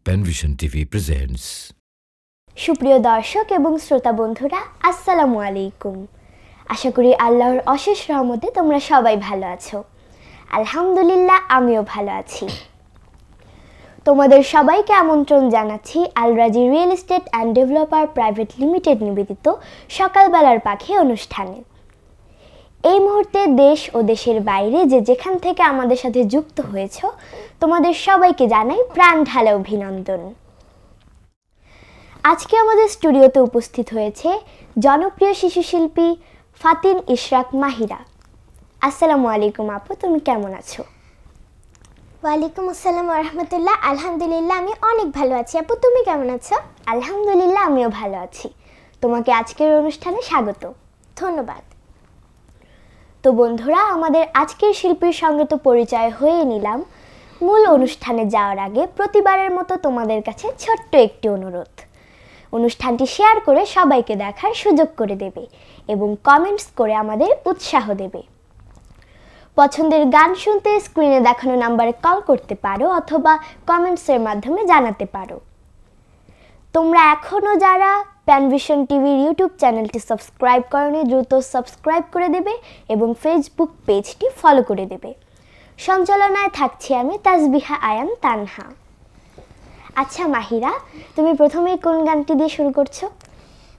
Panvision TV presents. সুপ্রিয় দর্শক এবং শ্রোতা বন্ধুরা, আসসালামু আলাইকুম। আশা করি আল্লাহর অশেষ রহমতে তোমরা সবাই ভালো আছো। আলহামদুলিল্লাহ, আমিও ভালো আছি। তোমাদের সবাইকে আমন্ত্রণ জানাচ্ছি আল রাজি real estate and developer private limited নিবেদিত সকালবেলার পাখি অনুষ্ঠানে। এই মুহূর্তে দেশ ও দেশের বাইরে যে যেখান থেকে আমাদের সাথে যুক্ত হয়েছ, তোমাদের সবাইকে জানাই প্রাণ ঢালা অভিনন্দন। আজকে আমাদের স্টুডিওতে উপস্থিত হয়েছে জনপ্রিয় শিশু শিল্পী ফাতিন ইশরাক মাহিরা। আসসালামু আলাইকুম আপু, তুমি কেমন আছো? ওয়ালাইকুম আসসালাম ওয়া রাহমাতুল্লাহ। আলহামদুলিল্লাহ, আমি অনেক ভালো আছি। আপু, তুমি কেমন আছো? আলহামদুলিল্লাহ, আমিও ভালো আছি। তোমাকে আজকের অনুষ্ঠানে স্বাগত। ধন্যবাদ। তো বন্ধুরা, আমাদের আজকের শিল্পীর সঙ্গে তো পরিচয় হয়ে নিলাম। মূল অনুষ্ঠানে যাওয়ার আগে প্রতিবারের মতো তোমাদের কাছে ছোট্ট একটি অনুরোধ। অনুষ্ঠানটি শেয়ার করে সবাইকে দেখার সুযোগ করে দেবে এবং কমেন্টস করে আমাদের উৎসাহ দেবে। পছন্দের গান শুনতে স্ক্রিনে দেখানো নাম্বারে কল করতে পারো অথবা কমেন্টসের মাধ্যমে জানাতে পারো। তোমরা এখনও যারা প্যানভিশন টিভির ইউটিউব চ্যানেলটি সাবস্ক্রাইব করনি, দ্রুত সাবস্ক্রাইব করে দেবে এবং ফেসবুক পেজটি ফলো করে দেবে। সঞ্চালনায় থাকছি আমি তাসবিহা আয়ান তানহা। আচ্ছা মাহিরা, তুমি প্রথমেই কোন গানটি দিয়ে শুরু করছো?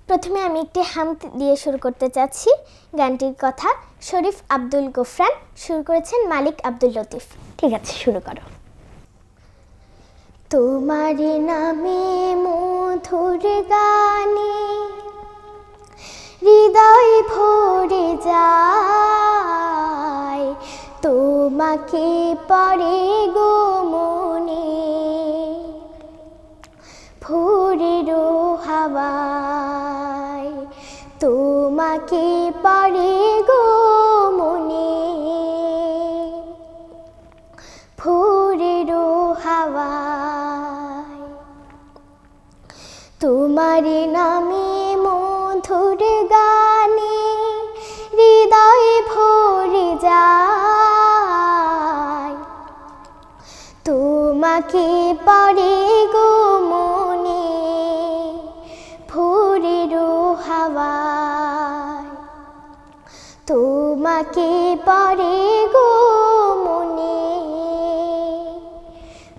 প্রথমে আমি একটি হামদ দিয়ে শুরু করতে চাচ্ছি। গানটির কথা শরীফ আব্দুল গফরান, সুর করেছেন মালিক আব্দুল লতিফ। ঠিক আছে, শুরু করো। তোমার নামে মধুর গানে হৃদয় ভরে যায়, তোমাকে পড়ে গো মনে ভোরের হাওয়ায়, তোমাকে পড়ে গো মনে ভোরের হাওয়ায়। তোমার নামে মধুর গানে হৃদয় ভরে যায়, তোমাকে পড়ে গো মনে ভোরের হাওয়ায়, তোমাকে পড়ে গো মনে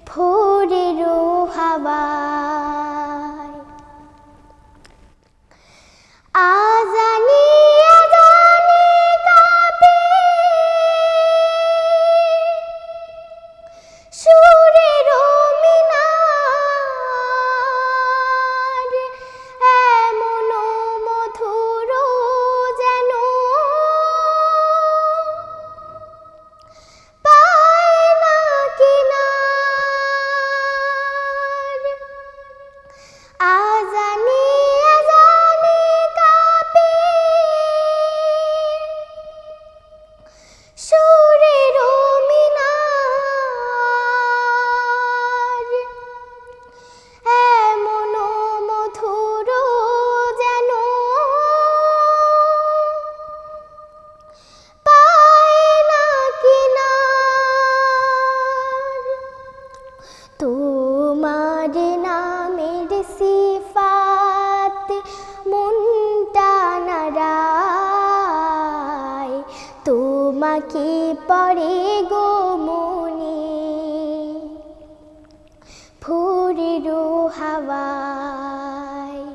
ভোরের হাওয়ায়। আজানে আজানে কাঁপে সুরের মিনার, এমন মধুর যেন পায় না কিনার। আজানে আজানে কাঁপে সুরের মিনার, এমন মধুর যেন পায় না কিনার। তোমার নামের সিফাত মনটা নাড়ায়, তোমাকে পড়ে গো মনে ভোরের হাওয়ায়,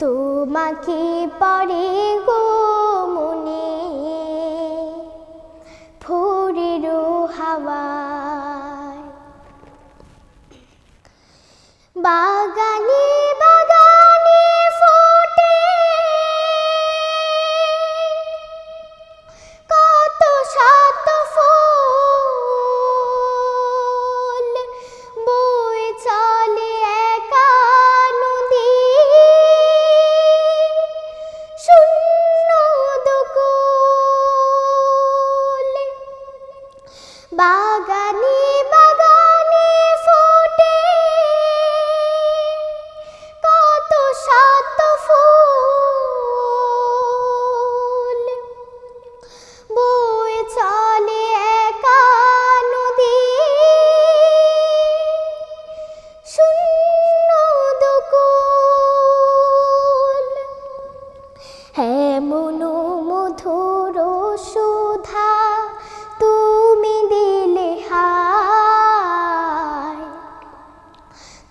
তোমাকে পড়ে গো মনে ভোরের হাওয়ায়। বাগানে বাগানে ফোটে কত শত ফুল, বয়ে চলে একা নদী শূন্য দুকুল। বাগানে বাগানে ফোটে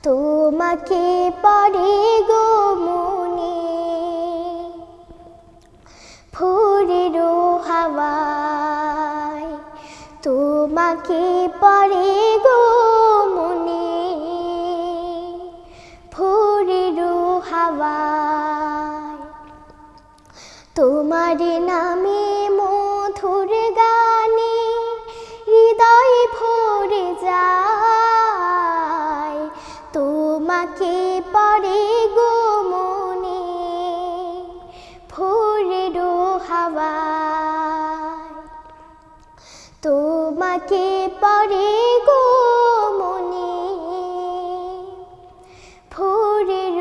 তোমাকে পড়ে গো মনে ভোরের হাওয়ায়, তোমাকে পড়ে গো মনে ভোরের হাওয়ায়, তোমার নামে মধুর গানে হৃদয় ভরে যায়, তোমাকে পড়ে গো মনে ভোরের হাওয়ায়, তোমাকে পড়ে গো মনে ভোরের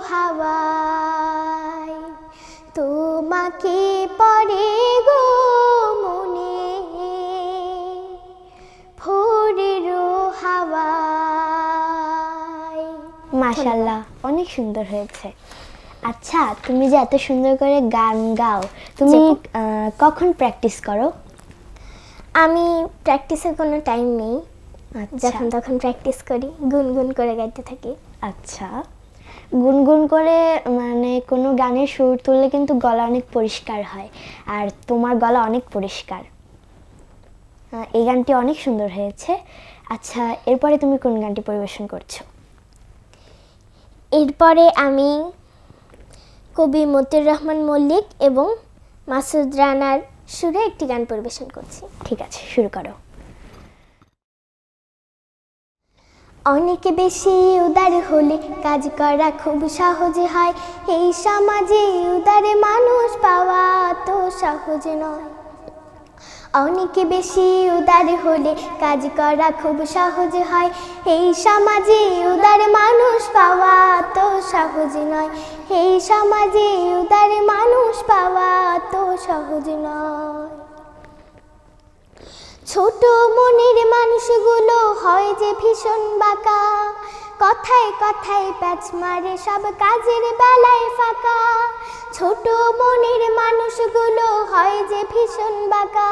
হাওয়ায়, তোমাকে পড়ে গো মনে ভোরের হাওয়ায়। মাশাআল্লাহ, অনেক সুন্দর হয়েছে। আচ্ছা, তুমি যে এত সুন্দর করে গান গাও, তুমি কখন প্র্যাকটিস করো? আমি প্র্যাকটিসের কোনো টাইম নেই, আচ্ছা যখন তখন প্র্যাকটিস করি, গুনগুন করে গাইতে থাকি। আচ্ছা, গুনগুন করে মানে কোনো গানের সুর তুললে কিন্তু গলা অনেক পরিষ্কার হয়, আর তোমার গলা অনেক পরিষ্কার। এই গানটি অনেক সুন্দর হয়েছে। আচ্ছা, এরপরে তুমি কোন গানটি পরিবেশন করছো? এরপরে আমি কবি মতিউর রহমান মল্লিক এবং মাসুদ রানার সুরে একটি গান পরিবেশন করছি। ঠিক আছে, শুরু করো। অনেক বেশি উদার হলে কাজ করা খুব সহজ হয়, এই সমাজে উদার মানুষ পাওয়া তো সহজ নয়। অনেক বেশি উদার হলে কাজ করা খুব সহজ হয়, এই সমাজে উদার মানুষ পাওয়া তো সহজ নয়, এই সমাজে উদার মানুষ পাওয়া তো সহজ নয়। ছোট মনের মানুষগুলো হয় যে ভীষণ বাঁকা, কথায় কথায় প্যাচ মারে সব কাজের বেলায় ফাঁকা। ছোট মনের মানুষগুলো হয় যে ভীষণ বাঁকা,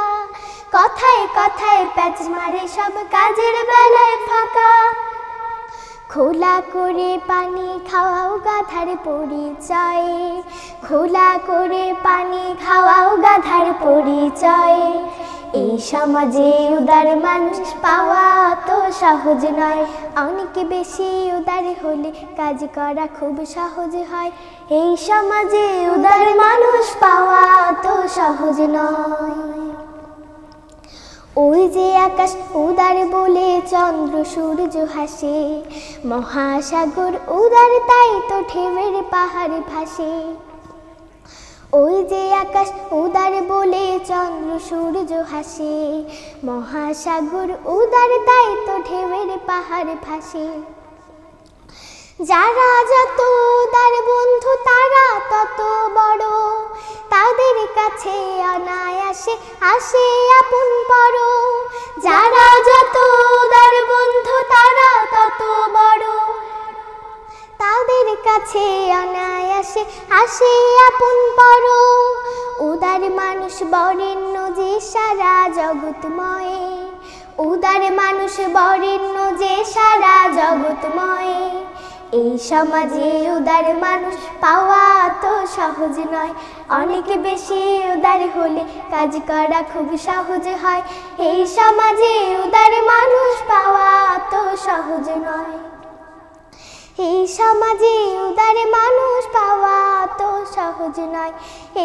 কথায় কথায় প্যাচ মারে সব কাজের বেলায় ফাঁকা। খোলা করে পানি খাওয়াও গাধার পরিচয়, খোলা করে পানি খাওয়াও গাধার পরিচয়, এই সমাজে উদার মানুষ পাওয়া তো সহজ নয়। অনেক বেশি উদার হলে কাজ করা খুব সহজ হয়, এই সমাজে উদার মানুষ পাওয়া তো সহজ নয়। ওই যে আকাশ উদার বলে চন্দ্র সূর্য হাসে, মহাসাগর উদার তাই তো ঢেউয়ের পাহাড় ভাসে। ওই যে আকাশ উদার বলে চন্দ্র সূর্য হাসে, মহাসাগর উদার তাই তো ঢেউয়ের পাহাড় ভাসে। যারা যত উদার বন্ধু তারা তত বড়, তাদের কাছে অনায়াসে আসে আপন পর। যারা যত উদার বন্ধু তারা তত বড়, তাদের কাছে অনায়াসে আসে আপন পর। উদার মানুষ বরেণ্য যে সারা জগৎময়ে, উদার মানুষ বরেণ্য যে সারা জগৎময়ে, এই সমাজে উদার মানুষ পাওয়া তো সহজ নয়। অনেক বেশি উদার হলে কাজ করা খুব সহজ হয়, এই সমাজে উদার মানুষ পাওয়া তো সহজ নয়। এই সমাজে উদার মানুষ পাওয়া তো সহজ নয়,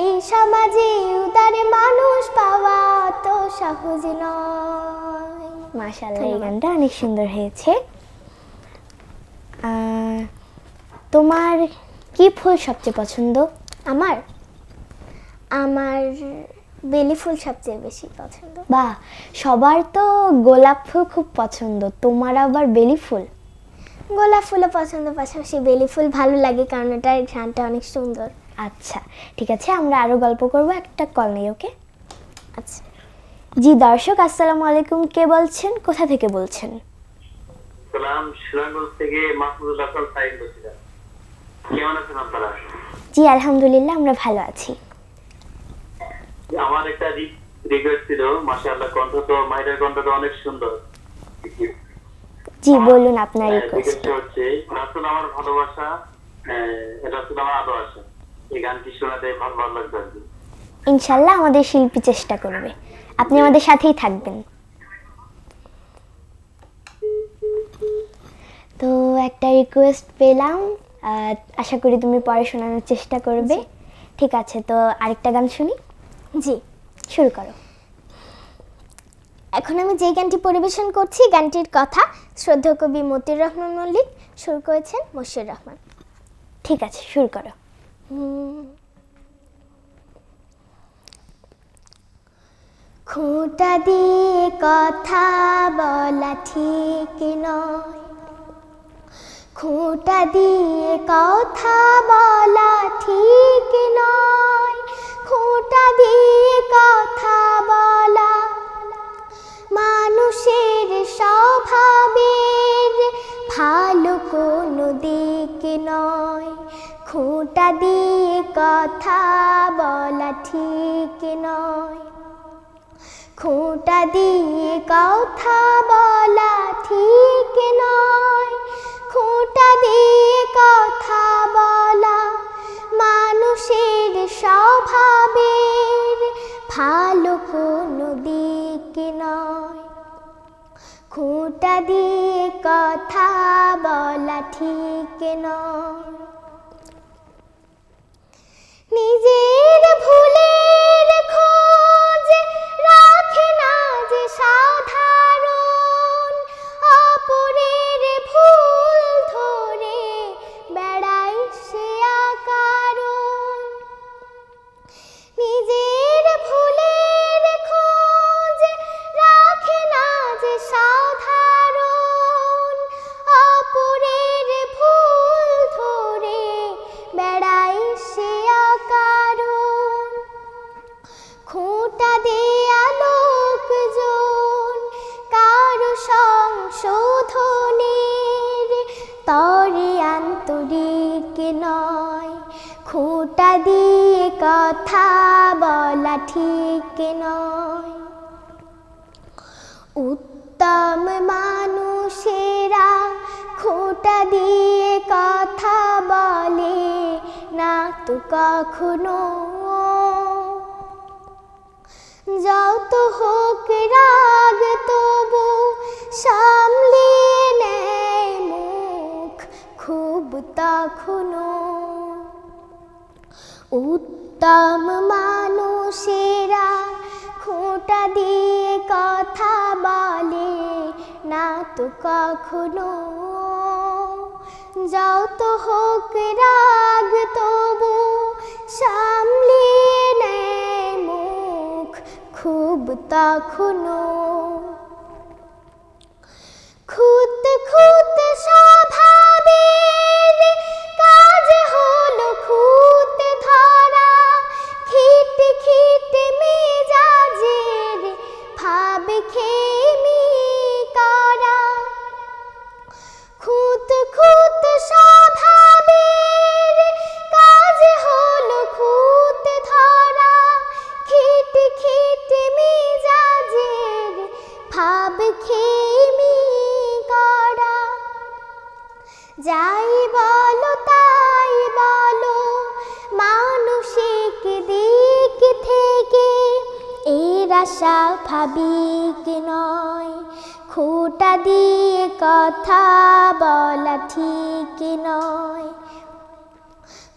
এই সমাজে উদার মানুষ পাওয়া তো সহজ নয়। মাশাআল্লাহ, এই গানটা অনেক সুন্দর হয়েছে। তোমার কি ফুল সবচেয়ে পছন্দ? আমার আমার বেলি ফুল সবচেয়ে বেশি পছন্দ। বাহ, সবার তো গোলাপ ফুল খুব পছন্দ, তোমার আবার বেলি ফুল? গোলাপ ফুলও পছন্দ, পাশাপাশি বেলি ফুল ভালো লাগে কারণ এটার ঘ্রাণটা অনেক সুন্দর। আচ্ছা ঠিক আছে, আমরা আরো গল্প করব, একটা কল নেই। ওকে আচ্ছা, জি দর্শক, আসসালামু আলাইকুম। কে বলছেন, কোথা থেকে বলছেন? সালাম, শিলাগঞ্জ থেকে মাহমুদুল হাসান সাইদ বলছিলাম। কেমন আছেন আপনারা? জি আলহামদুলিল্লাহ, আমরা ভালো আছি। আমার একটা রিকোয়েস্ট ছিল, মাশাআল্লাহ কণ্ঠ তো মাহিরার কণ্ঠ তো অনেক সুন্দর। জি বলুন আপনার জিজ্ঞেসটা রিকোয়েস্ট। হচ্ছে রাসূল আমার ভালোবাসা, রাসূল আমার ভালোবাসা, এই গানটি শোনাতে ভালো ভালো লাগবে আর কি। ইনশাল্লাহ আমাদের শিল্পী চেষ্টা করবে, আপনি আমাদের সাথেই থাকবেন। তো একটা রিকোয়েস্ট পেলাম, আশা করি তুমি পরে শোনানোর চেষ্টা করবে। ঠিক আছে, তো আরেকটা গান শুনি। জি, শুরু করো। এখন আমি যে গানটি পরিবেশন করছি গানটির কথা শ্রদ্ধেয় কবি মতিউর রহমান মল্লিক, সুর করেছেন মশিউর রহমান। ঠিক আছে, শুরু করো। খোঁটা দিয়ে কথা বলা ঠিক নয়, খোঁটা দিয়ে কথা বলা ঠিক নয়, খোঁটা দিয়ে কথা বলা মানুষের স্বভাবের ভালো কোনো দিক নয়, খোঁটা দিয়ে কথা বলা ঠিক নয়, খোঁটা দিয়ে কথা বলা ঠিক নয়, খোঁটা দিয়ে কথা বলা মানুষের স্বভাবের ভালো কোনো দিক নয়, খোঁটা দিয়ে কথা বলা ঠিক নয়। নিজের ভুলের খোঁজ রাখে না যে সাধারণ, অপরের ভুল ধরে বেড়ায় সে আকারণ, নিজের ভুলের খোঁজ রাখে না যে সাধারণ, অপরের ভুল ধরে বেড়ায় সে আকারণ, খোঁটা দেয়া লোকজন কারো সংশোধনের তরে আন্তরিক নয়, খোঁটা দিয়ে কথা বলা ঠিক নয়। উত্তম মানুষেরা খোঁটা দিয়ে কথা বলে না তো কখনো, যত হোক রাগ তবু সামলিয়ে নেয় মুখ খুব তখনো, উত্তম মানুষেরা খোঁটা দিয়ে কথা বলে না তো কখনো, যত হোক রাগ তবু সামলিয়ে নেয় মুখ খুব তখনো, খুঁত খুঁত স্বভাবের কাজ হলো খুঁত ধরা, খিট খিট মেজাজের ভাব খেমি করা, খুঁত খুঁত স্বভাবের কাজ হলো খুঁত ধরা, খিট খিট মেজাজের ভাব খেমি করা, যাই বলো তাই বলো মানসিক দিক থেকে এরা স্বাভাবিক নয়, খোঁটা দিয়ে কথা বলা ঠিক নয়,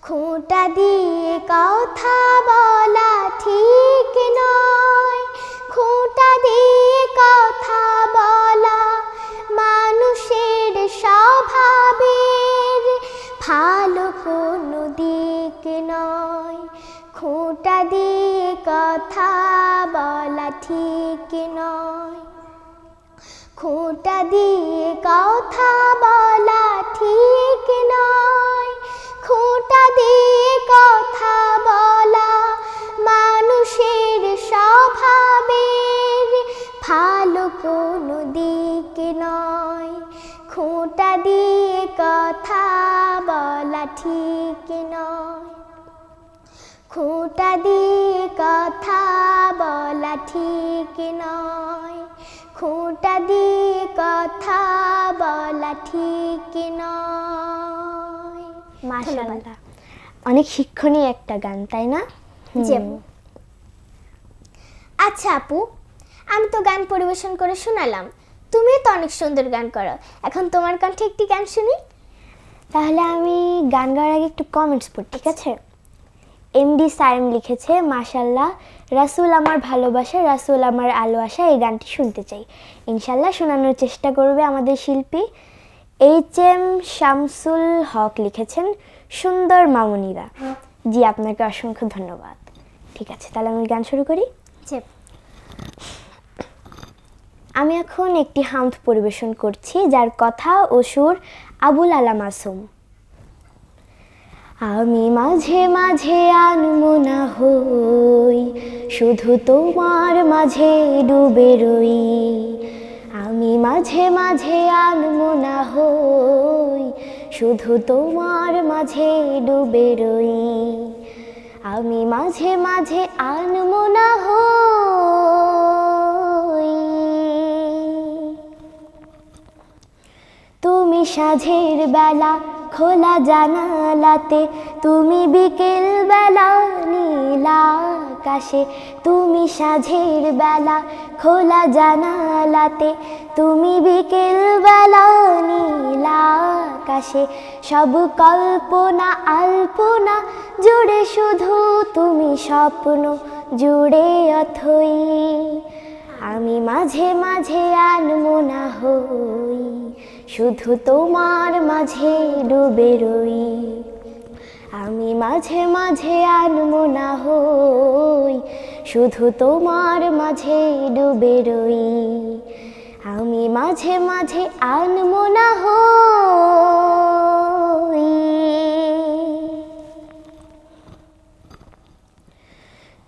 খোঁটা দিয়ে কথা বলা ঠিক নয়, খোঁটা দিয়ে কথা বলা মানুষের স্বভাবের ভালো কোনো দিক নয়, খোঁটা দিয়ে কথা বলা ঠিক নয়, খোঁটা দিয়ে কথা বলা ঠিক নয়, খোঁটা দিয়ে কথা বলা মানুষের স্বভাবের ভালো কোনো দিক নয়, খোঁটা দিয়ে কথা বলা ঠিক নয়, খোঁটা দিয়ে কথা বলা ঠিক নয়, খোঁটা দিয়ে কথা বলা ঠিক নয়। মাশাআল্লাহ, অনেক শিক্ষণীয় একটা গান, তাই না? জি আপু। আচ্ছা আপু, আমি তো গান পরিবেশন করে শোনালাম, তুমিও তো অনেক সুন্দর গান করো, এখন তোমার কণ্ঠে একটি গান শুনি। তাহলে আমি গান গাওয়ার আগে একটু কমেন্টস পড়ি, ঠিক আছে? এমডি সাইম লিখেছে, মাশাআল্লাহ, রাসূল আমার ভালোবাসা, রাসূল আমার আলো আশা, এই গানটি শুনতে চাই। ইনশাআল্লাহ শোনানোর চেষ্টা করবে আমাদের শিল্পী। এইচএম শামসুল হক লিখেছেন, সুন্দর মামুনিরা। জি, আপনাকে অসংখ্য ধন্যবাদ। ঠিক আছে, তাহলে আমি গান শুরু করি। জি। আমি এখন একটি হামদ পরিবেশন করছি, যার কথা ও সুর আবুল আলা মাসুম। আমি মাঝে মাঝে আনমনা হই, শুধু তোমার মাঝে ডুবে রই। আমি মাঝে মাঝে আনমনা হই, শুধু তোমার মাঝে ডুবে রই। আমি মাঝে মাঝে আনমনা হই। তুমি সাঁঝের বেলা খোলা জানালাতে, তুমি বিকেল বেলা নীল আকাশে। তুমি সাঁঝের বেলা খোলা জানালাতে, তুমি বিকেল বেলা নীল আকাশে। সব কল্পনা আলপনা জুড়ে শুধু তুমি স্বপ্ন জুড়ে অথই। আমি মাঝে মাঝে আনমনা হই, শুধু তোমার মাঝে ডুবে রই। আমি মাঝে মাঝে আনমনা হই, শুধু তোমার মাঝে ডুবে রই। আমি মাঝে মাঝে আনমনা হই।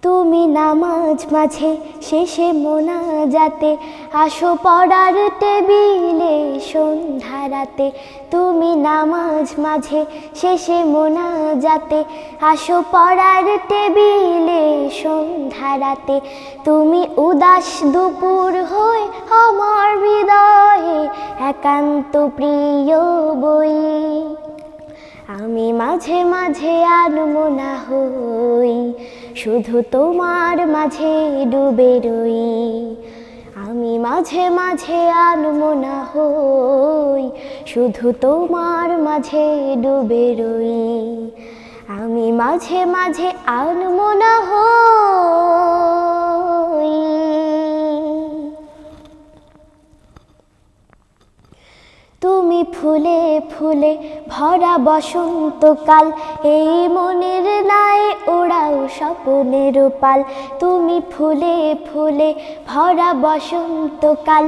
তুমি নামাজ মাঝে শেষে মোনাজাতে, আসো পড়ার টেবিলে সন্ধ্যা রাতে। তুমি নামাজ মাঝে শেষে মোনাজাতে, আসো পড়ার টেবিলে সন্ধ্যা রাতে। তুমি উদাস দুপুর হয়ে আমার হৃদয়ে একান্ত প্রিয় বই। আমি মাঝে মাঝে আনমনা হই, শুধু তোমার মাঝে ডুবে রই। আমি মাঝে মাঝে আনমনা হই, শুধু তোমার মাঝে ডুবে রই। আমি মাঝে মাঝে আনমনা হই। তুমি ফুলে ফুলে ভরা বসন্তকাল, এই মনের নাই ওড়াও স্বপ্নের পাল। তুমি ফুলে ফুলে ভরা বসন্তকাল,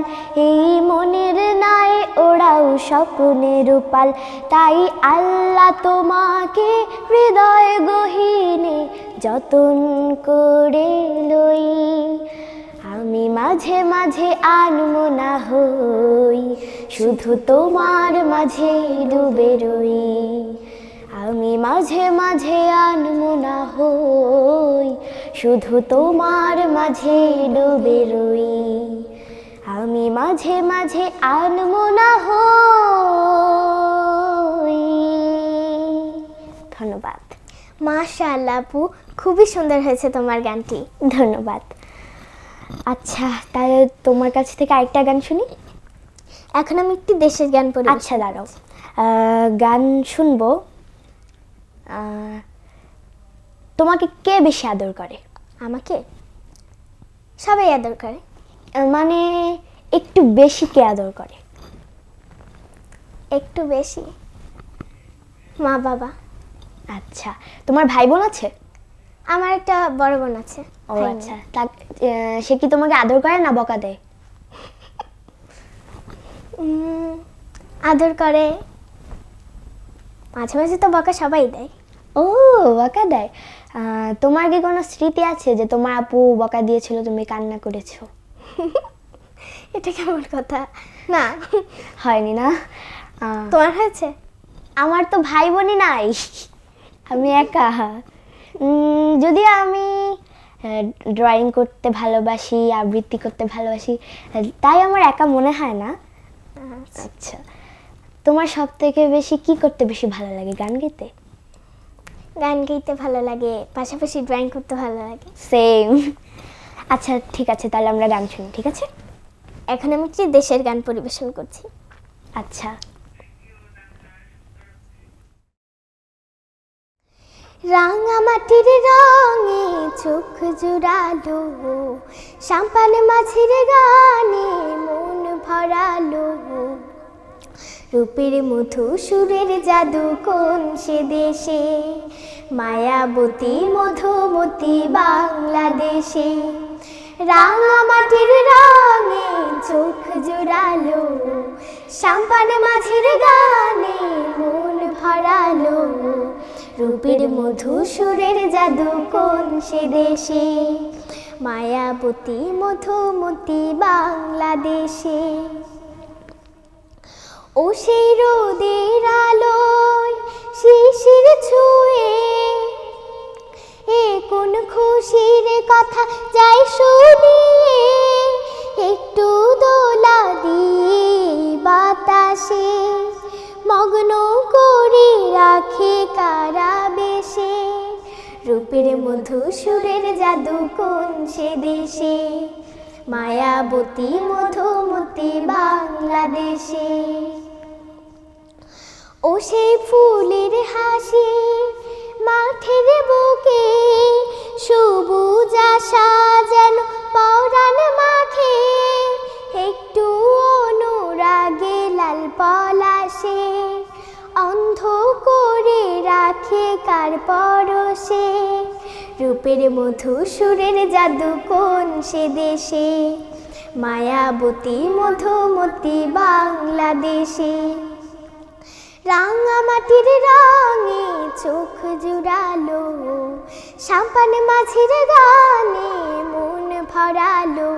এই মনের নাই ওড়াও স্বপ্নের পাল। তাই আল্লাহ তোমাকে হৃদয় গহীনে যতন করে লই। আমি মাঝে মাঝে আনমনা হই, শুধু তোমার মাঝে ডুবে রই। আমি মাঝে মাঝে আনমনা হই, শুধু তোমার মাঝে ডুবে রই। আমি মাঝে মাঝে আনমনা হই। ধন্যবাদ। মাশাআল্লাহ আপু, খুবই সুন্দর হয়েছে তোমার গানটি। ধন্যবাদ। আচ্ছা, তাহলে তোমার কাছ থেকে আরেকটা গান শুনি। এখন আমি একটি দেশের গান পড়ি। আচ্ছা দাঁড়াও, গান শুনবো। তোমাকে কে বেশি আদর করে? আমাকে সবাই আদর করে। মানে একটু বেশি কে আদর করে? একটু বেশি মা বাবা। আচ্ছা, তোমার ভাই বোন আছে? আমার একটা বড় বোন আছে। ও আচ্ছা, সে কি তোমাকে আদর করে না বকা দেয়? আদর করে, মাঝে মাঝে তো বকা সবাই দেয়। ও, বকা দেয়। তোমার কি কোনো স্মৃতি আছে যে তোমার আপু বকা দিয়েছিল, তুমি কান্না করেছো? এটা কেমন কথা? না, হয়নি না? তোমার হয়েছে? আমার তো ভাই বোনই নাই, আমি একা। যদিও আমি ড্রয়িং করতে ভালোবাসি, আবৃত্তি করতে ভালোবাসি, তাই আমার একা মনে হয় না। আচ্ছা, তোমার সব থেকে বেশি কি করতে বেশি ভালো লাগে? গান গাইতে? গান গাইতে ভালো লাগে, পাশাপাশি ড্রয়িং করতে ভালো লাগে। সেম। আচ্ছা ঠিক আছে, তাহলে আমরা গান শুনি, ঠিক আছে? এখন আমি একটি দেশের গান পরিবেশন করছি। আচ্ছা। রাঙা মাটির রঙে চোখ জুড়ালো, সাম্পান মাঝির গানে মন ভরালো, রূপের মধু সুরের জাদু কোন সে দেশে, মায়াবতী মধুমতি বাংলাদেশে। রাঙা মাটির রঙে চোখ জুড়ালো, সাম্পান মাঝির গানে মন ভরালো, রূপের মধু সুরের জাদু কোন সে দেশে, মায়াবতী মধুমতি বাংলাদেশে। ও সেই রোদের আলোয় শিশির ছুঁয়ে এ কোন খুশির কথা যাই শুনিয়ে, একটু দোলা দিয়ে বাতাসে মগ্ন করে রাখে কারা বেশে, রূপের মধু সুরের জাদু কোন সে দেশে, মায়াবতী মধুমতি বাংলাদেশে। ও সেই ফুলের হাসি মাঠের বুকে, সবুজ আশা যেন পরাণ মাখে, একটু অনুরাগে লাল পলাশে অন্ধ করে রাখে কার পরশে, রূপের মধু সুরের জাদু কোন সে দেশে, মায়াবতী মধুমতি বাংলাদেশে। রাঙা মাটির রঙে চোখ জুড়ালো, সাম্পান মাঝির গানে মন ভরালো,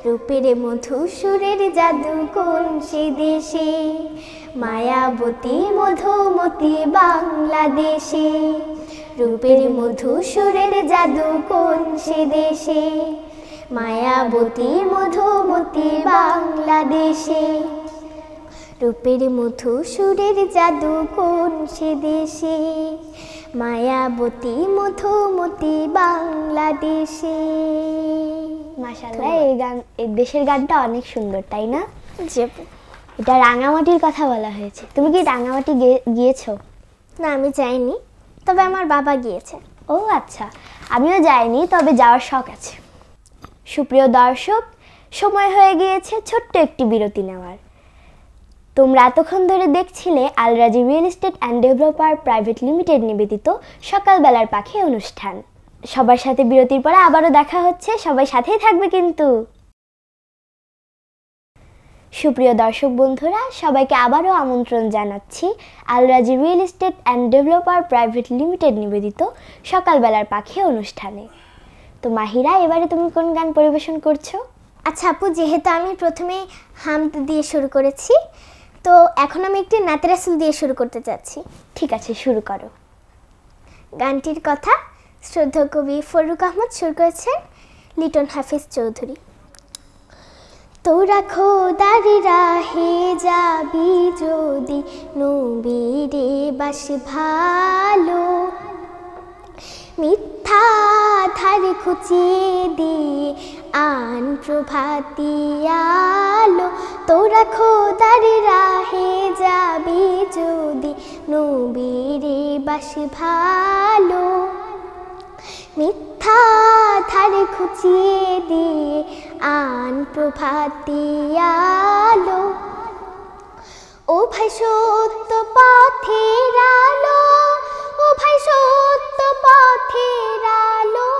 রূপের মধু সুরের জাদু কোন সে দেশে, মায়াবতী মধুমতি বাংলাদেশে, রূপের মধু সুরের জাদু কোন সে দেশে, মায়াবতী মধুমতি বাংলাদেশে, রূপের মধু সুরের জাদু কোন সে দেশে, মায়াবতী মধুমতি বাংলাদেশে। মাশাআল্লাহ, এই দেশের গানটা অনেক সুন্দর, তাই না? এটা রাঙামাটির কথা বলা হয়েছে। তুমি কি রাঙামাটি গিয়েছো? না, আমি যাইনি, তবে আমার বাবা গিয়েছে। ও আচ্ছা, আমিও যাইনি, তবে যাওয়ার শখ আছে। সুপ্রিয় দর্শক, সময় হয়ে গিয়েছে ছোট্ট একটি বিরতি নেওয়ার। তোমরা এতক্ষণ ধরে দেখছিলে আল রাজি real estate and developer private limited নিবেদিত সকালবেলার পাখি অনুষ্ঠান। সবার সাথে বিরতির পরে আবারও দেখা হচ্ছে, সবাই সাথেই থাকবে কিন্তু। সুপ্রিয় দর্শক বন্ধুরা, সবাইকে আবারও আমন্ত্রণ জানাচ্ছি আল রাজি real estate and developer private limited নিবেদিত সকালবেলার পাখি অনুষ্ঠানে। তো মাহিরা, এবারে তুমি কোন গান পরিবেশন করছো? আচ্ছা আপু, যেহেতু আমি প্রথমে হামদ দিয়ে শুরু করেছি, তো এখন আমি একটি নাতে রাসূল দিয়ে শুরু করতে চাচ্ছি। ঠিক আছে, শুরু করো। গানটির কথা শ্রদ্ধেয় কবি ফররুখ আহমদ, সুর করেছেন লিটন হাফিজ চৌধুরী। তোরা খোদার রাহে যাবি যদি, নবীরে বাস ভালো, মিথ্যা ধার খুঁচিয়ে দিয়ে আন প্রভাতী আলো। তোরা খোদার রাহে যাবি যদি, নবীরে বাস ভালো, মিথ্যা ধার খুঁচিয়ে দিয়ে আন প্রভাতী আলো। ও ভাই সত্য পথের আলো, ও ভাই সত্য পথের আলো,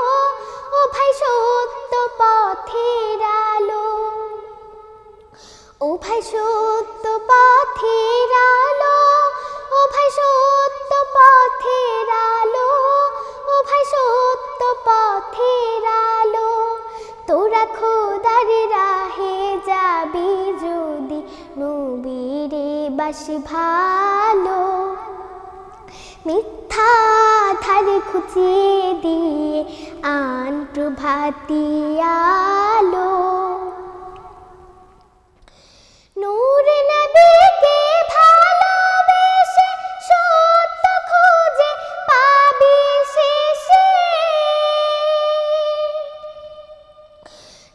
ও ভাই সত্য পথের আলো, ও ভাই সত্য পথের আলো, ও ভাই সত্য পথের আলো, ও ভাই সত্য পথের আলো। তোরা খোদার রাহে যাবি যদি, নবীরে বাস ভালো, মিথ্যা ধার খুঁচিয়ে দিয়ে আন প্রভাতী আলো। নূর নবীকে ভালোবেসে সত্য খুঁজে পাবি শেষে।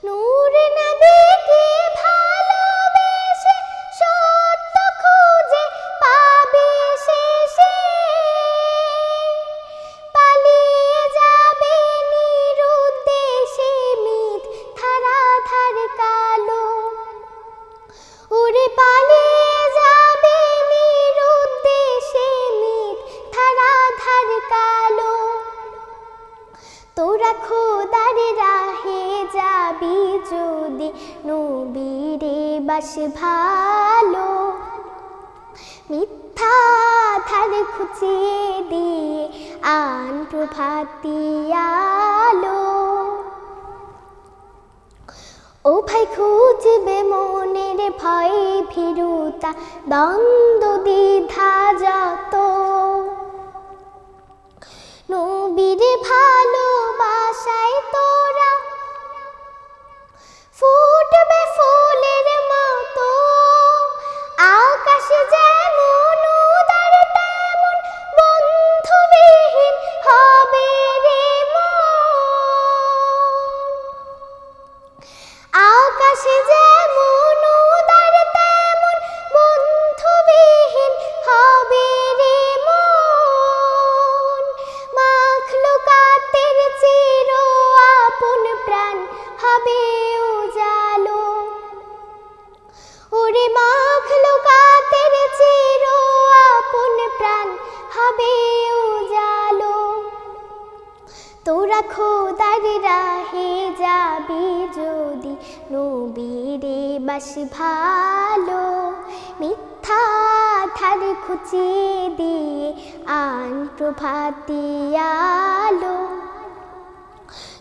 নূর নবীকে ভালোবেসে সত্য খুঁজে পাবি শেষে। পালিয়ে যাবে নিরুদ্দেশে মিথ্যার আধার কালো। উড়ে পালিয়ে যাবে নিরুদ্দেশে মিথ্যার আধার কালো। তোরা খোদার রাহে যাবি যদি নবীরে বাস ভালো। মিথ্যা ধার খুঁচিয়ে দিয়ে আন প্রভাতী আলো। ও ভাই খুঁজবে মনের ভয় ভীরুতা দ্বন্দ্ব দ্বিধা যত। নবীর ভালোবাসায় তোরা ফুটবে ফুলের মতো। আকাশ যেমন উদার তেমন বন্ধুবিহীন হবে রে মন। আকাশ যেমন উদার তেমন বন্ধুবিহীন হবে রে মন। মাখলুকাতের চির আপন প্রাণ হবে উজালো। ওরে মাখলুকাতের চির আপন প্রাণ হবে উজালো। তোরা খোদার রাহে যাবি যদি নবীরে বাস ভালো। মিথ্যা ধার খুঁচিয়ে দিয়ে আন প্রভাতী আলো।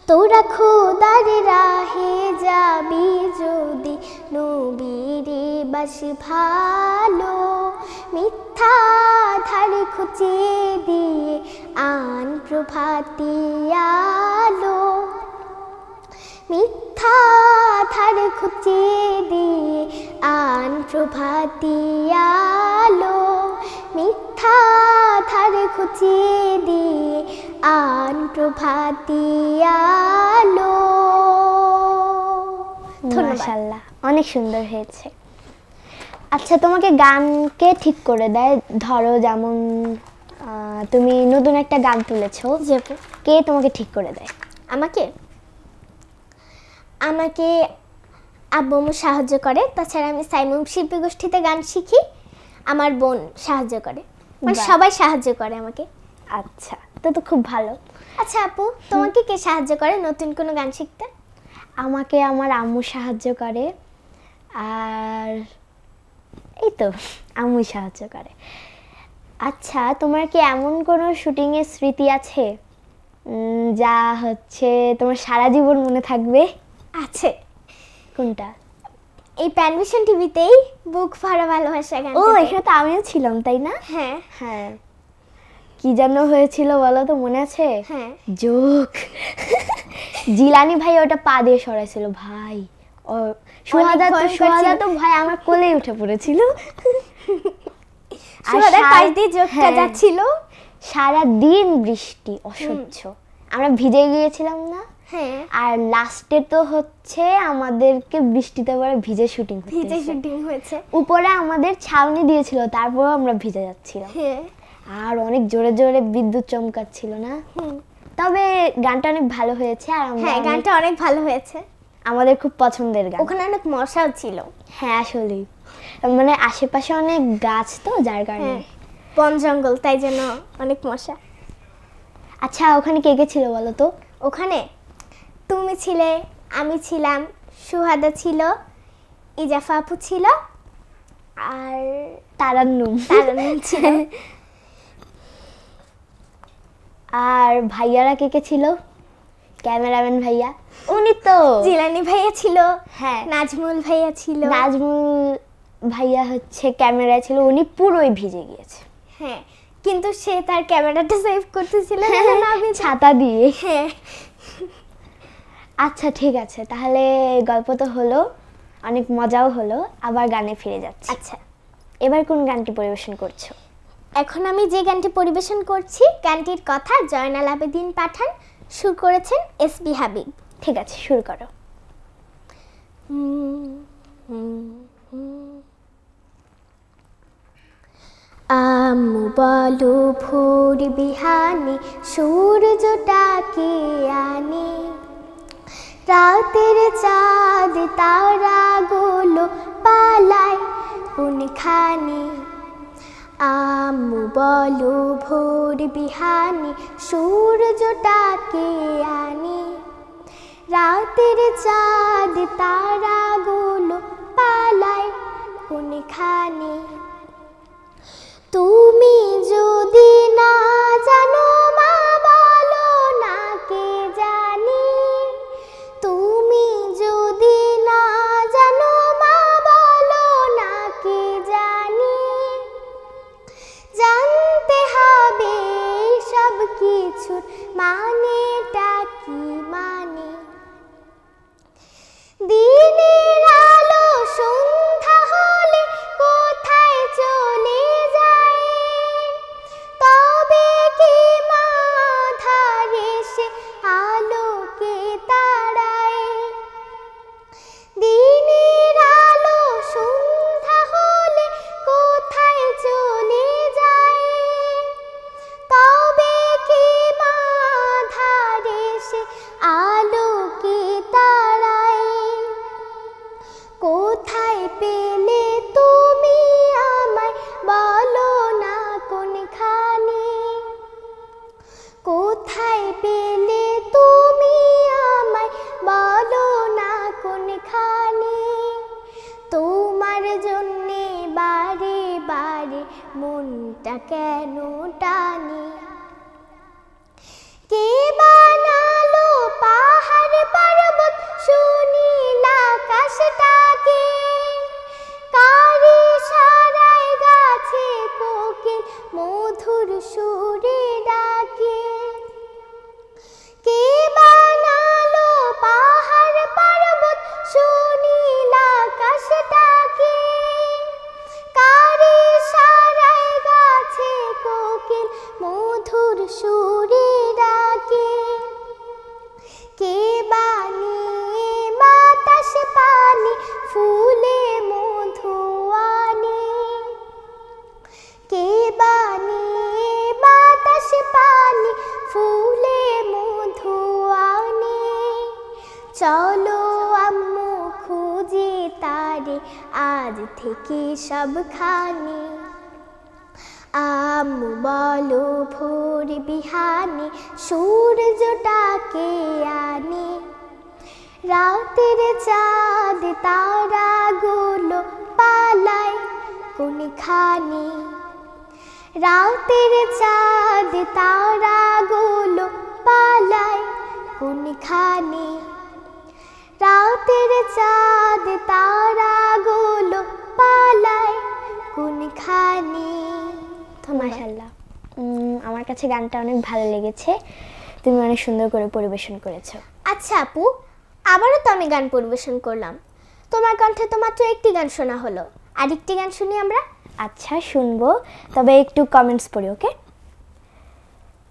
তোরা খোদার রাহে যাবি যদি নবীরে বাস ভালো। মিথ্যা ধার খুঁচিয়ে দিয়ে আন প্রভাতী আলো। মিথ্যা ধার খুঁচিয়ে দিয়ে আন প্রভাতী আলো। মিথ্যা ধার খুঁচিয়ে দিয়ে আন প্রভাতী আলো। মাশাআল্লাহ, অনেক সুন্দর হয়েছে। আচ্ছা, তোমাকে গান কে ঠিক করে দেয়? ধরো যেমন তুমি নতুন একটা গান তুলেছো, কে তোমাকে ঠিক করে দেয়? আমাকে আমাকে আব্বু আম্মু সাহায্য করে। তাছাড়া আমি সাইমুম শিল্পী গোষ্ঠীতে গান শিখি, আমার বোন সাহায্য করে, মানে সবাই সাহায্য করে আমাকে। আচ্ছা, তো খুব ভালো। আচ্ছা আপু, তোমাকে কে সাহায্য করে নতুন কোনো গান শিখতে? আমাকে আমার আম্মু সাহায্য করে, আর এই তো আম্মু সাহায্য করে। আচ্ছা, তোমার কি এমন কোনো শুটিংয়ের স্মৃতি আছে যা হচ্ছে তোমার সারা জীবন মনে থাকবে? আছে। কোনটা? এই প্যানভিশন টিভিতেই বুক ভরা ভালোবাসা গান। ও, এখানে তো আমিও ছিলাম, তাই না? হ্যাঁ হ্যাঁ। কি যেন হয়েছিল বলো তো, মনে আছে? হ্যাঁ। জোক জিলানি ভাই ওটা পা দিয়ে সরাইছিল ভাই। ও সুহাদা তো ভাই আমার কোলেই উঠে পড়েছিল। সুহাদার পাশ দিয়ে জোকটা যাচ্ছিল। সারা দিন বৃষ্টি, অসহ্য। আমরা ভিজে গিয়েছিলাম না? হ্যাঁ। আর লাস্টে তো হচ্ছে আমাদেরকে বৃষ্টিতে পরে ভিজে শুটিং হয়েছে। উপরে আমাদের ছাউনি দিয়েছিল, তারপরেও আমরা ভিজে যাচ্ছিলাম। হ্যাঁ। আর অনেক জোরে জোরে বিদ্যুৎ চমকাচ্ছিল না? তবে গানটা অনেক ভালো হয়েছে। আর হ্যাঁ, গানটা অনেক ভালো হয়েছে, আমাদের খুব পছন্দের গান। ওখানে অনেক মশাও ছিল। হ্যাঁ, আসলে মানে আশেপাশে অনেক গাছ তো, যার কারণে বন জঙ্গল, তাই জন্য অনেক মশা। আচ্ছা, ওখানে কে কে ছিল বলো তো? ওখানে তুমি ছিলে, আমি ছিলাম, সুহাদা ছিল, ইজাফা আপু ছিল, আর তারান্নুম ছিল। আর ভাইয়ারা কে কে ছিল? ক্যামেরাম্যান ভাইয়া, উনি তো জিলানি ভাইয়া ছিল। হ্যাঁ, নাজমুল ভাইয়া ছিল। নাজমুল ভাইয়া হচ্ছে ক্যামেরায় ছিল, উনি পুরোই ভিজে গিয়েছে। হ্যাঁ, কিন্তু সে তার ক্যামেরাটা সেভ করতেছিল ছাতা দিয়ে। হ্যাঁ, আচ্ছা ঠিক আছে, তাহলে গল্প তো হলো, অনেক মজাও হলো, আবার গানে ফিরে যাচ্ছি। আচ্ছা, এবার কোন গানটি পরিবেশন করছো? এখন আমি যে গানটি পরিবেশন করছি, গানটির কথা জয়নাল আবেদিন পাঠান, সুর করেছেন এসবি হাবিব। ঠিক আছে, শুরু করো। আম্মু বলো ভোর বিহানে সূর্যটাকে আনে, রাতের চাঁদ তারাগুলো পালায় কোনখানে। আম্মু বলো ভোর বিহানে সূর্যটাকে আনে, রাতের চাঁদ তারাগুলো পালায় কোনখানে। তুমি যদি না জানো মা বলো না কে জানি, তুমি যদি না জানো মা বলো না কে জানি, জানতে হবে সব কিছুর মানেটা কি মানে। দিনের আলো সন্ধ্যা হলে কোথায় চলে যায়, তবে কি মা ধারে সে আলোকে তাড়ায়। দিনের আলো সন্ধ্যা হলে কোথায় চলে যায়, তবে কি মা ধারে সে আলোকে তাড়ায়। কোথায় পেলে তুমি আমায় বলো না কোনখানে, কোথায় পেলে তুমি আমায় বলো না কোনখানে। তোমার জন্যে বারে বারে মনটা কেন টানে। কে বানালো পাহাড় পর্বত সুনীল আকাশটাকে, কারি সারায় গাছে কোকিল মধুর সুরে ডাকে। কে বানালো পাহাড় পর্বত সুনীল আকাশটাকে, কারি সারায় গাছে কোকিল মধুর সুরে ডাকে। কে বানিয়ে বাতাস পানি ফুলে মধু আনে, কে বানিয়ে বাতাস পানি ফুলে মধু আনে। চলো আম্মু খুঁজে তারে আজ থেকে সবখানে। আম্মু বলো ভোর বিহানে সূর্যটাকে আনে, রাতের চাঁদ তারাগুলো পালায় কোনখানে। রাতের চাঁদ তারাগুলো পালায় কোনখানে। রাতের চাঁদ তারাগুলো পালায় কোনখানে। মাশাআল্লাহ, আমার কাছে গানটা অনেক ভালো লেগেছে, তুমি অনেক সুন্দর করে পরিবেশন করেছো। আচ্ছা আপু, আবারও তো আমি গান পরিবেশন করলাম, তোমার কণ্ঠে তো মাত্র একটি গান শোনা হলো, আরেকটি গান শুনি আমরা। আচ্ছা শুনবো, তবে একটু কমেন্টস পড়ি। ওকে,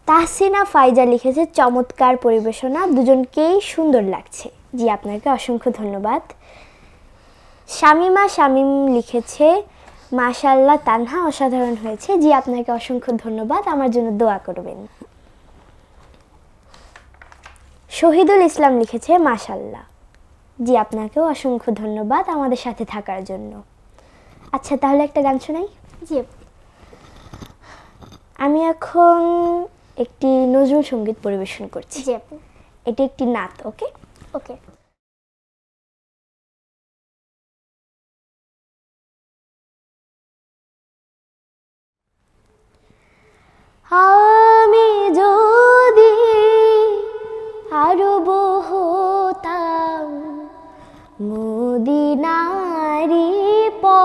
তাহসিনা ফাইজা লিখেছে চমৎকার পরিবেশনা, দুজনকেই সুন্দর লাগছে। জি আপনাকে অসংখ্য ধন্যবাদ। শামিম লিখেছে মাশাআল্লাহ তানহা অসাধারণ হয়েছে। জি আপনাকে অসংখ্য ধন্যবাদ, আমার জন্য দোয়া করবেন। শহীদুল ইসলাম লিখেছে মাশাআল্লাহ। জি আপনাকেও অসংখ্য ধন্যবাদ আমাদের সাথে থাকার জন্য। আচ্ছা তাহলে একটা গান শোনাই। জি, আমি এখন একটি নজরুল সঙ্গীত পরিবেশন করছি। জি আপু, এটি একটি নাত। ওকে ওকে। আমি যদি আরব হতাম মদিনারি পথ,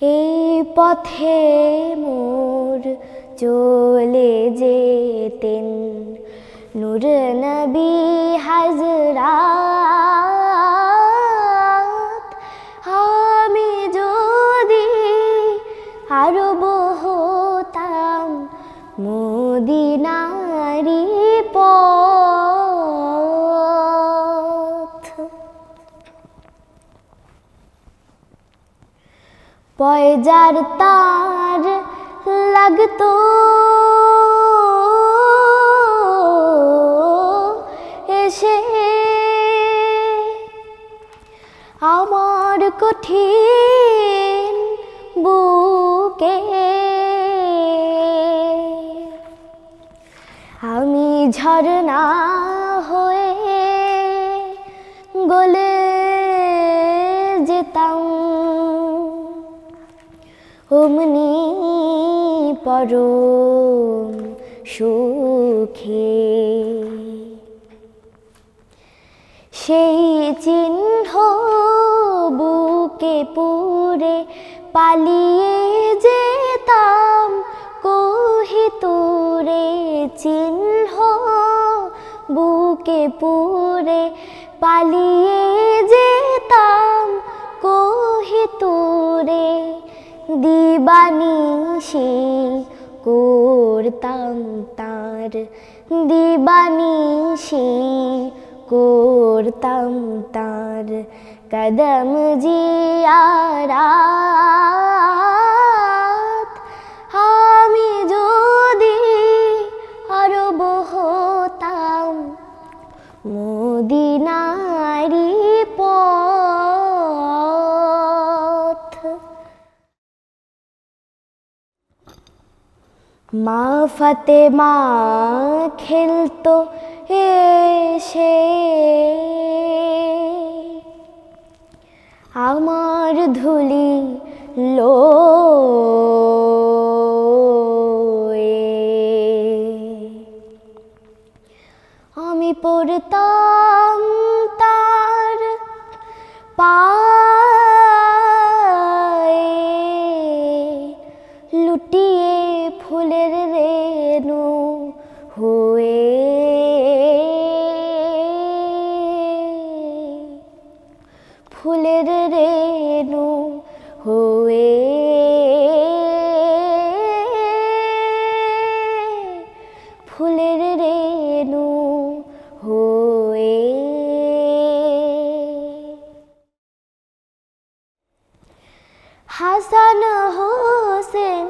এই পথে মোর চলে যেতেন নূর নবী হযরত। আমি যদি আরব হতাম মদিনারি পথ। পয়জার তার লাগতো এসে আমার কঠিন বুকে, আমি ঝরনা হয়ে গলে যেতাম অমনি পরম সুখে। সেই চিহ্ন বুকে পুরে পালিয়ে যেতাম কোহিতুরে। চিহ্ন বুকে পুরে পালিয়ে যেতাম কোহিতুরে। দিবানিশি করতাম তার, দিবানিশি করতাম তার কদম জিয়ারাত। আমি যদি আরব হতাম মদিনারি পথ। মা ফাতেমা খেলতো এসে আমার ধুলি লয়ে। আমি পড়তাম তার পায়ে, লুটিয়ে ফুলের রেণু হয়ে। ফুলের রেণু হয়ে ফুলের রেণু হয়ে। হাসান হোসেন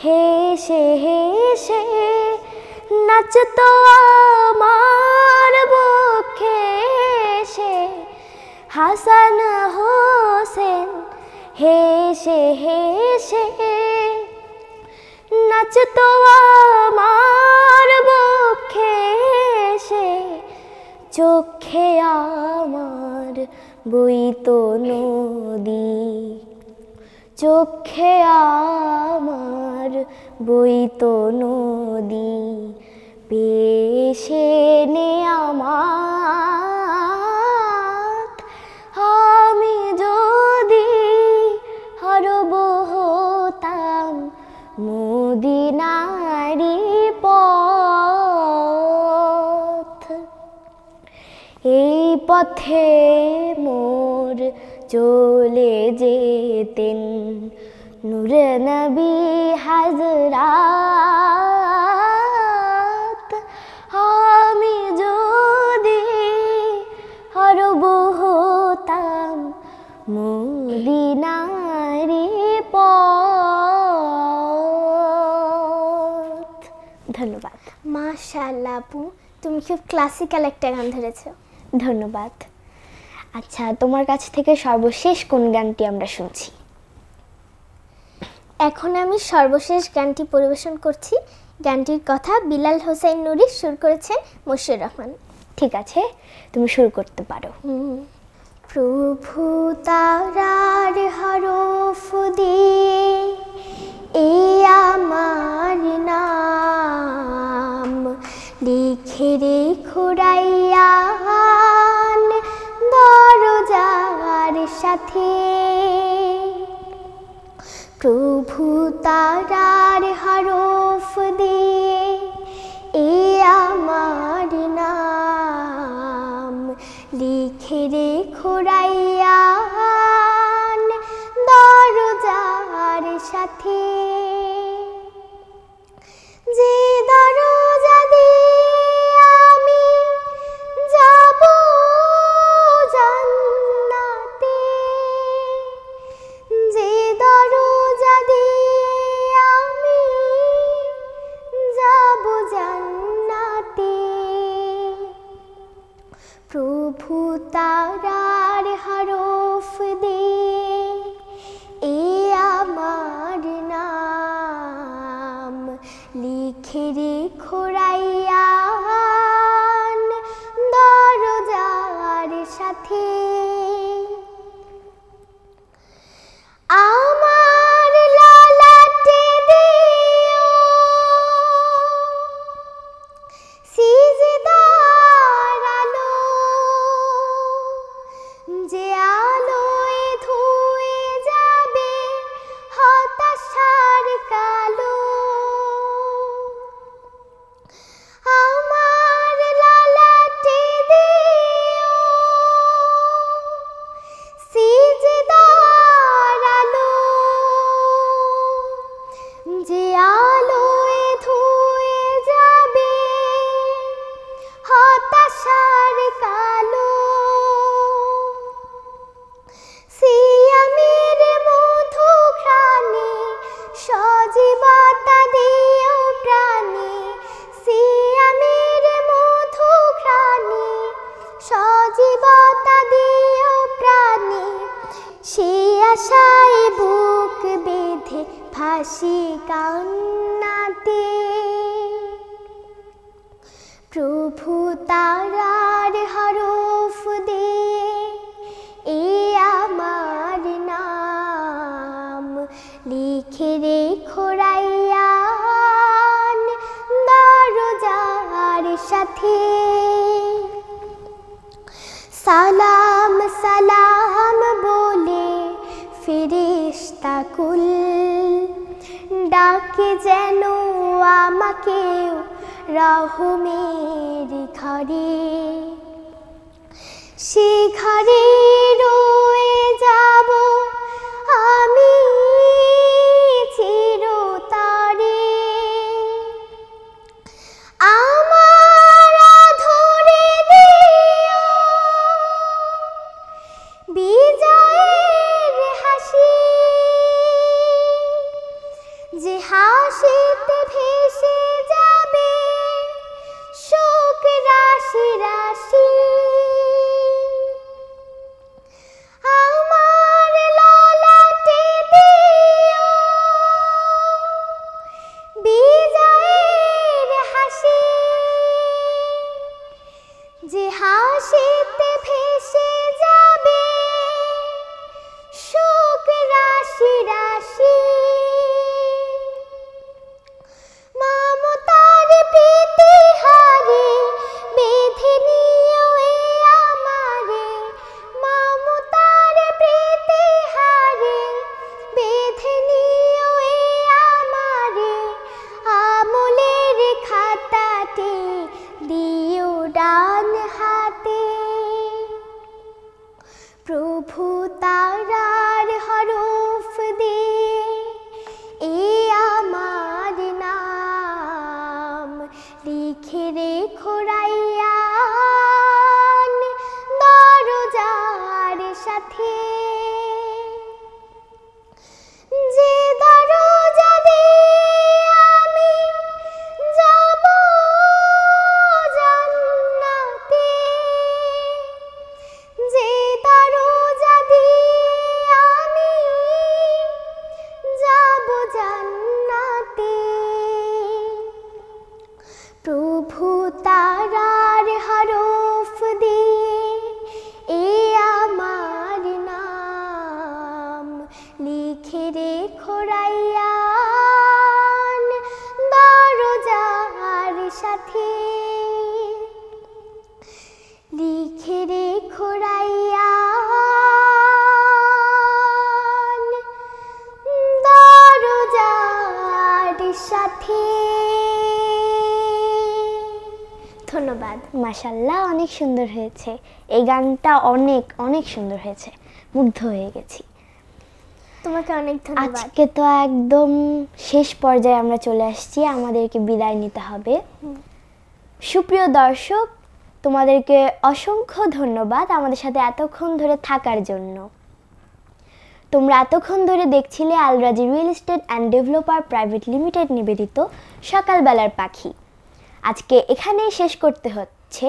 হেসে হেসে নাচতো আমার বুকে এসে। হাসান হোসেন হেসে হেসে নাচতো আমার বুকে এসে। চোখে আমার বইতো নদী, চোখে আমার বইতো নদী। পেশে নেয়ামাত আমি যদি আরব হতাম মদিনারি পথ। এই পথে মোর চলে যেতেন নূর নবী হযরত। আমি যদি আরব হতাম মদিনারি পথ। ধন্যবাদ। মাশাআল্লাহ আপু, তুমি খুব ক্লাসিক্যাল একটা গান ধরেছো। ধন্যবাদ। আচ্ছা, তোমার কাছ থেকে সর্বশেষ কোন গানটি আমরা শুনছি? এখন আমি সর্বশেষ গানটি পরিবেশন করছি। গানটির কথা বিলাল হোসেন নুরি, সুর করেছেন মশিউর রহমান। ঠিক আছে, তুমি শুরু করতে পারো। প্রভু তারার হরফ দিয়ে এই আমার নাম লিখে রেখো রাইয়ান দরজার সাথে। প্রভু তারার হরফ দিয়ে এ আমার নাম লিখে রেখো রাইয়ান দরজার সাথে। যে দরজা দিয়ে আমি যাব জান্নাতে, যে দরজা দিয়ে আমি যাব জান্নাতে, প্রভু তারার হরফ দিয়ে এ আমার নাম লিখে রেখো রাইয়ান দরজার সাথে। আমার ললাটে দিও সিজদার আলো, যে আলোয় ধুয়ে যাবে হতাশার কালো। আমার ললাটে দিও সিজদার আলো, যে আলোয় ধুয়ে যাবে হতাশার কালো। সিয়ামের মধু ঘ্রাণে সজীবতা দিও প্রাণে, সিয়ামের মধু ঘ্রাণে সজীবতা দিও প্রাণে। সে আশায় বুক বেঁধে ভাসি কান্নাতে, প্রভু তারার হরফ দিয়ে এ আমার নাম লিখে রেখো রাইয়ান দরজার সাথে। সালাম সালাম বলে ফেরেশতা কুল ডাকে যেন আমাকে রহমের ঘরে, সে ঘরে রয়ে যাব আমি চিরতরে। আমার ধরে দিও বিজয়ের হাসি, যে হাসিতে ভেসে যাবে শোক রাশি রাশি। আমার ললাটে দিও বিজয়ের হাসি, যে হাসিতে ভেসে যাবে শোক রাশি রাশি। মমতার প্রীতি হারে বেঁধে নিও এ আমারে, মমতার প্রীতি হারে বেঁধে নিও এ আমারে। আমলের খাতাটি দিও ডান হাতে, প্রভু তারার হরফ দিয়ে এ আমার নাম লিখে রেখো রাইয়ান দরজার সাথে। যে দরজা দিয়ে আমি যাব জান্নাতে, যে দরজা দিয়ে আমি যাব জান্নাতে, প্রভু তারার হরফ দিয়ে এ আমার নাম লিখে রেখো রাইয়ান দরজার সাথে, লিখে রেখো রাইয়ান দরজার সাথে। ধন্যবাদ। মাশাআল্লাহ, অনেক সুন্দর হয়েছে। এই গানটা অনেক অনেক সুন্দর হয়েছে, মুগ্ধ হয়ে গেছি। তোমাকে অনেক ধন্যবাদ। আজকে তো একদম শেষ পর্যায়ে আমরা চলে আসছি, আমাদেরকে বিদায় নিতে হবে। সুপ্রিয় দর্শক, তোমাদেরকে অসংখ্য ধন্যবাদ আমাদের সাথে এতক্ষণ ধরে থাকার জন্য। তোমরা এতক্ষণ ধরে দেখছিলে Alrazi real estate and developer private limited নিবেদিত সকালবেলার পাখি। আজকে এখানেই শেষ করতে হচ্ছে,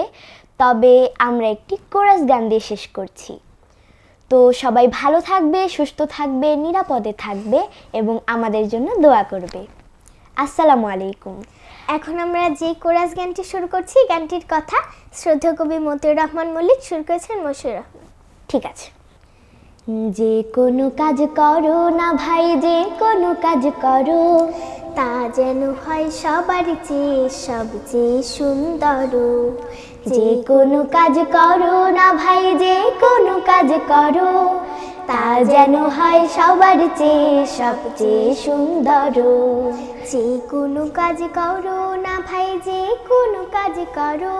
তবে আমরা একটি কোরাস গান দিয়ে শেষ করছি। তো সবাই ভালো থাকবে, সুস্থ থাকবে, নিরাপদে থাকবে এবং আমাদের জন্য দোয়া করবে। আসসালামু আলাইকুম। এখন আমরা যে কোরাস গানটি শুরু করছি, গানটির কথা শ্রদ্ধেয় কবি মতিউর রহমান মল্লিক, সুর করেছেন মশিউর রহমান। ঠিক আছে। যে কোনো কাজ করো না ভাই, যে কোনো কাজ করো, তা যেন হয় সবার চেয়ে সবচেয়ে সুন্দর। যে কোনো কাজ করো না ভাই, যে কোনো কাজ করো, তা যেন হয় সবার চেয়ে সবচেয়ে সুন্দর। যে কোনো কাজ করো না ভাই, যে কোনো কাজ করো,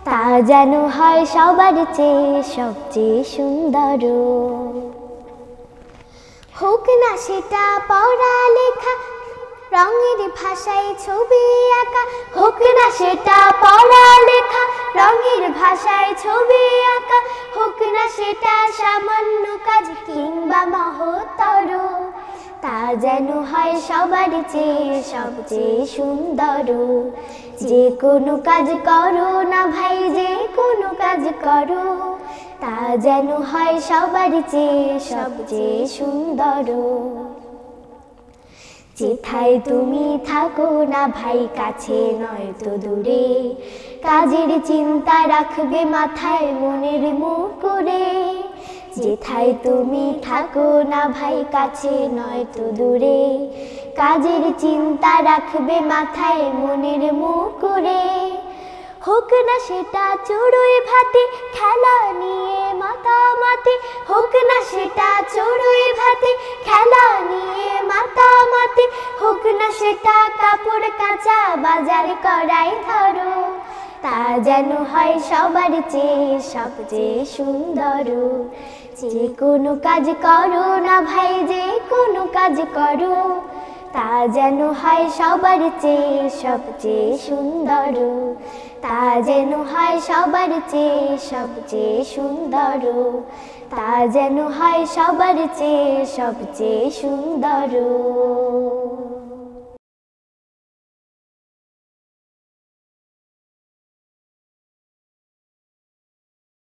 তা যেন হয় সবার চেয়ে সবচেয়ে সুন্দর। হোক না সেটা পড়ালেখা, রঙের ভাষায় ছবি আঁকা, হোক না সেটা পড়ালেখা, রঙের ভাষায় ছবি আঁকা, হোক না সেটা সামান্য কাজ কিংবা মহত্তর, তা যেন হয় সবার চেয়ে সবচেয়ে সুন্দর। যে কোনো কাজ করো না ভাই, যে কোনো কাজ করো, তা যেন হয় সবার চেয়ে সবচেয়ে সুন্দর। যেথায় তুমি থাকো না ভাই, কাছে নয়তো দূরে, কাজের চিন্তা রাখবে মাথায় মনের মুকুরে। যেথায় তুমি থাকো না ভাই, কাছে নয়তো দূরে, কাজের চিন্তা রাখবে মাথায় মনের মুকুরে। হোক না সেটা চড়ুই ভাতি, খেলা নিয়ে মাতামাতি, হোক না সেটা চড়ুই ভাতি, খেলা নিয়ে মাতামাতি, হোক না সেটা কাপড় কাচা, বাজার করাই ধরো, তা যেন হয় সবার চেয়ে সবচেয়ে সুন্দর। যে কোনো কাজ করো না ভাই, যে কোনো কাজ করো, তা যেন হয় সবার চেয়ে সবচেয়ে সুন্দর। তা যেন হয় সবার চেয়ে সবচেয়ে সুন্দর। তা যেন হয় সবার চেয়ে সবচেয়ে সুন্দর।